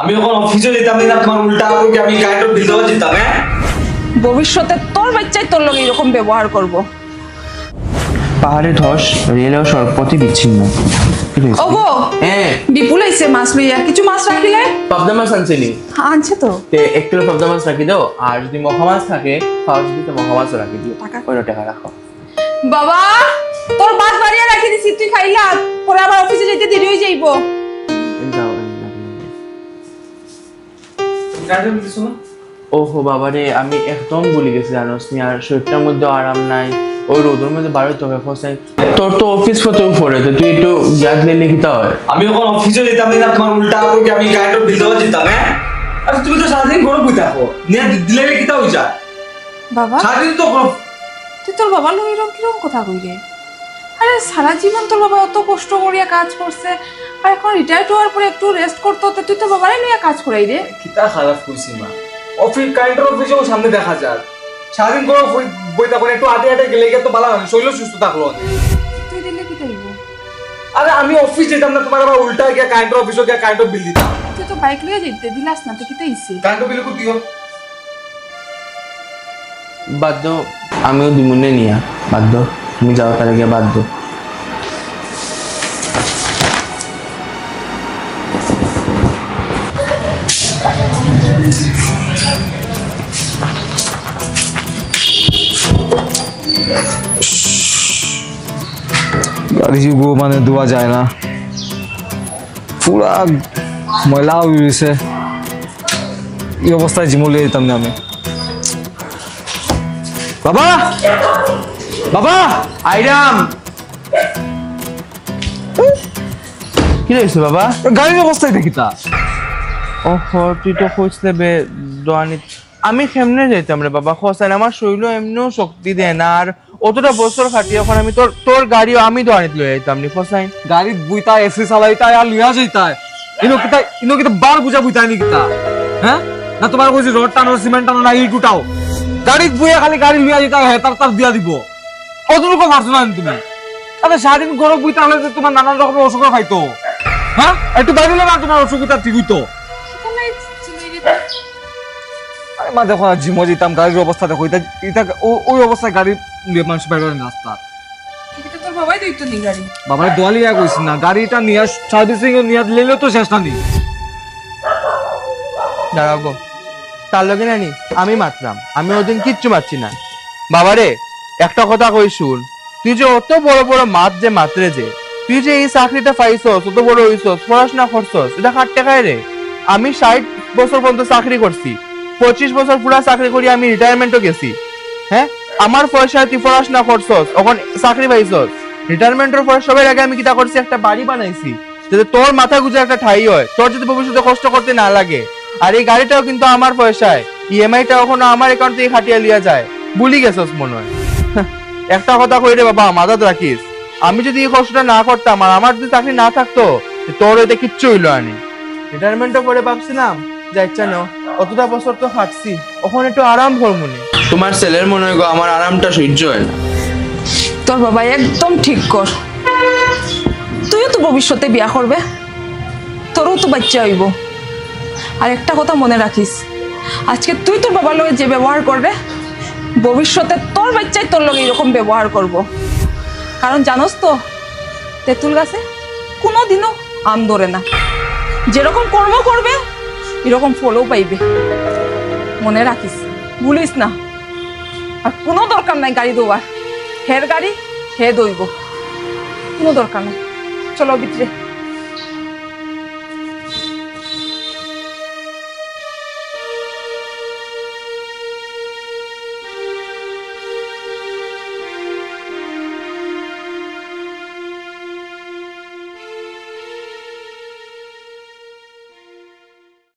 আমি এখন অফিসে যেতাম না, তোমার উল্টা করে আমি কারেন্টের বিল দেওয়া যেতাম। হ্যাঁ, ভবিষ্যতে তোর বাচ্চাই তোর লগে এরকম ব্যবহার করব। পাহাড়ে ধস, রেলেও সড়কপথে বিচ্ছিন্ন। ওগো হ্যাঁ, বিপুল আইছে মাছ লইয়া, কিছু মাছ রাখিলে। পাবদা মাছ আনছিলি? আনছে তো। 1 কিলো পাবদা মাছ রাখি দাও, আর যদি মহা মাছ থাকে খাওয়া যদি তো মহা মাছও রাখি দিও। টাকা টাকা রাখো। বাবা তোর ভাত বাড়িয়া রাখি দিছি, তুই খাইলা, পরে আবার অফিসে যাইতে দেরি হয়ে যাইব। যাও। কারেন্টের বিল দিছো না? ওহো বাবারে, আমি একদম ভুলে গেছি জানোস নি, আর শরীরটার মধ্যে আরাম নাই, ওই রোদের মধ্যে বাড়ি তোকে ফসাই। তোর তো অফিস ফটো পড়ে, তো তুই একটু গ্যাস নিয়ে লিখিতে হয়। আমি এখন অফিসে যেতাম না, তোমার উল্টা করে আমি কারেন্টের বিল দেওয়া যেতাম। হ্যাঁ, আর তুমি তো সারাদিন ঘরে বই থাকো, নিয়ে দিলে কিতা হয়ে যায়? বাবা সারাদিন তো তুই তোর বাবা লই এরকম কিরকম কথা কই রে? আরে সারা জীবন তোর বাবা অত কষ্ট করিয়া কাজ করছে, আর এখন রিটায়ার্ড হওয়ার পরে একটু রেস্ট করতে হতে তুই তো বাবারে লইয়া কাজ করাই রে। কিতা খারাপ কইছি মা, অফিস কারেন্টের অফিসেও সামনে দেখা যায়, সারাদিন ঘরে বই থাকো, একটু আটে আটে গেলে তো ভালো হয়, শরীর সুস্থ থাকলো। তুই দিলে কি তাইব? আরে আমি অফিস যেতাম না, তোমার আবার উল্টা গিয়া কারেন্টের অফিসে গিয়া কারেন্টের বিল দিতাম। তুই তো বাইক লইয়া যাইতে দিলাস না, তুই কি তাইছে? কারেন্টের বিল কো দিও? বাধ্য, আমিও দুমুনে নিয়া বাধ্য, তুমি যাও তার আগে বাধ্য। গাড়ি মানে ধোয়া যায় না, পুরা ময়লা হয়ে গেছে। এই অবস্থায় জিমো লিয়ে যেতাম না আমি। বাবা বাবা আইরাম, কি রয়েছে বাবা? গাড়ির অবস্থায় দেখি তা। ওহো, তুই তো খুঁজতে বে দোয়ানিত। আমি কেমনে যাইতাম রে বাবা, খসাইন আমার শরীর এমনিও শক্তি দেয় না, আর অতটা বছর খাটি এখন আমি তোর গাড়িও আমি দোয়ানিত লয়ে যাইতাম নি খসাইন। গাড়ি বুইতা এসি চালাইতাই আর লিয়া যাইতাই, ইনো কিতা বার বুঝা বুইতাই নি কিতা? হ্যাঁ না, তোমার কইছি রড টানো সিমেন্ট টানো না, ইট উঠাও। গাড়ি বুইয়া খালি গাড়ি লিয়া যাইতাই, হ্যাঁ তার দিয়া দিব। কতটুকু পারছো না তুমি? আরে সারাদিন গরম বুইতা হলে যে তোমার নানান রকমের অসুখ খাইতো। হ্যাঁ, একটু বাইরে না তোমার অসুখটা ঠিক হইতো। আরে মা দেখো, জিমো যেতাম, গাড়ির অবস্থা দেখো, ওই অবস্থায় গাড়ি মানুষ বাইরে রাস্তা। তোর বাবাই দইতো নি গাড়ি? বাবার দোয়ালিয়া কইছি না, গাড়িটা নিয়ে সার্ভিসিং নিয়ে লেলে তো শেষ না নি। দাঁড়াও গো, তার লগে নানি আমি মাত্রাম, আমি ওদিন কিচ্ছু মারছি না। বাবারে একটা কথা কই শুন, তুই যে অত বড় বড় মাছ যে মাত্রে যে তুই যে এই চাকরিটা পাইছস, অত বড় হইছস, পড়াশোনা করছস, এটা কার টাকায় রে? আমি 60 বছর পর্যন্ত চাকরি করছি, 25 বছর পুরা চাকরি করি আমি রিটায়ারমেন্টও গেছি। হ্যাঁ, আমার পয়সায় তুই পড়াশোনা করছস, এখন চাকরি পাইছস। রিটায়ারমেন্টের পর সবার আগে আমি কিটা করছি, একটা বাড়ি বানাইছি যাতে তোর মাথা গুজে একটা ঠাই হয়, তোর যদি ভবিষ্যতে কষ্ট করতে না লাগে। আর এই গাড়িটাও কিন্তু আমার পয়সায়, ইএমআইটা ওখানে আমার অ্যাকাউন্ট থেকে খাটিয়ে লিয়া যায়, ভুলি গেছস মনে হয়। একটা কথা কই রে বাবা, মাথাত রাখিস, আমি যদি এই কষ্টটা না করতাম আর আমার যদি চাকরি না থাকতো, তোর এতে কিচ্ছু হইলো আনি। রিটায়ারমেন্টও করে ভাবছিলাম যা ইচ্ছা নাও, অতটা বছর তো খাটছি, ওখানে একটু আরাম করমুনি। তোমার ছেলের মনে হয় গো আমার আরামটা সহ্য হয় না। তোর বাবা একদম ঠিক কর, তুইও তো ভবিষ্যতে বিয়া করবে, তোরও তো বাচ্চা হইব। আর একটা কথা মনে রাখিস, আজকে তুই তোর বাবার লগে যে ব্যবহার করবে, ভবিষ্যতে তোর বাচ্চাই তোর লগে এরকম ব্যবহার করব। কারণ জানোস তো, তেঁতুল গাছে কোনোদিনও আম ধরে না, যেরকম কর্ম করবে এরকম ফলও পাইবে, মনে রাখিস, ভুলিস না। আর কোনো দরকার নাই গাড়ি দেওয়ার, হের গাড়ি হে দইব, কোনো দরকার নাই। চলো ভিতরে।